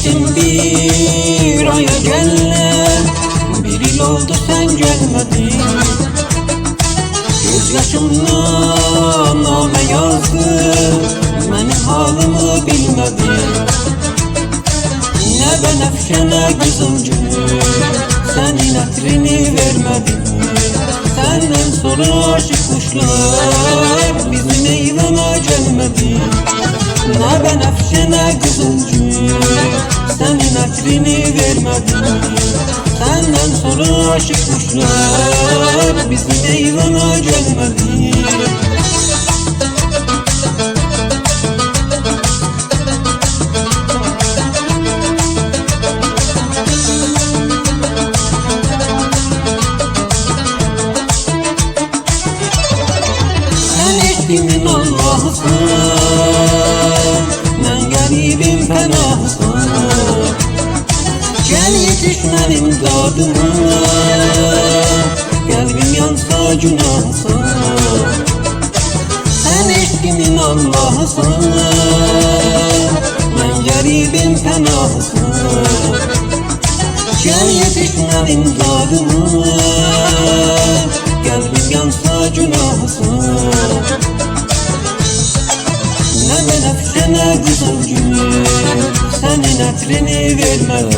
Geçtim bir aya gelle, bir yıl oldu sen gelmedin. Gözyaşımdan name yazdı, benim halımı bilmedin. Ne ben efşene kızılcık, senin etrini vermedin. Senden sonra aşık kuşlar bizim eyvana gelmedi. Ne ben efşene kızılcık, senin etrini vermedin. Senden sonra aşık kuşlar bizim eyvana gelmedi. Kimin Allah'ısın, ben garibim fenahısın. Gel yetiş benim dadıma, kalbim yansa günahsın. Sen eşkimin Allah'ısın, ben garibim fenahısın. Gel yetiş benim dadıma, kalbim yansa günahsın. Ne ben efşene kızılcık, senin etrini vermedi.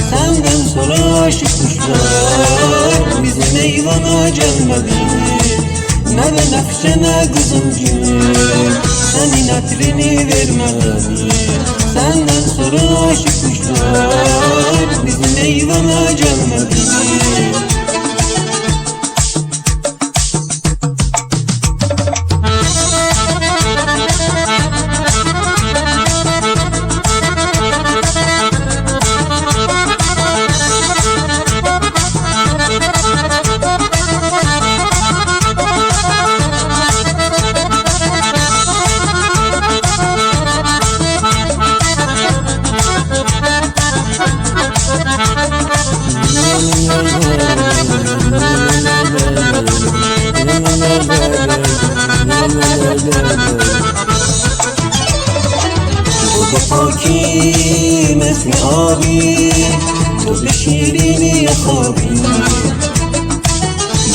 Senden sonra aşık kuşlar bizim eyvana gelmedi. Ne ben efşene kızılcık, senin etrini vermedi. Senden sonra aşık kuşlar bizim eyvana gelmedi. Bu defa kim esmi abi, bu da şiirini yakabi.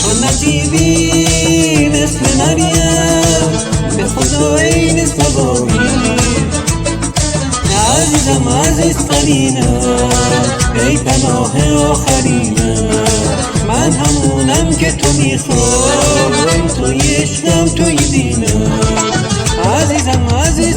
Bu necibim esmi Meryem, be Huda eyni sebabi. Azizem aziz karine, ey pناه آخرینه. من همونم که تو میخوای، توی عشقم توی دینم. عزیزم عزیز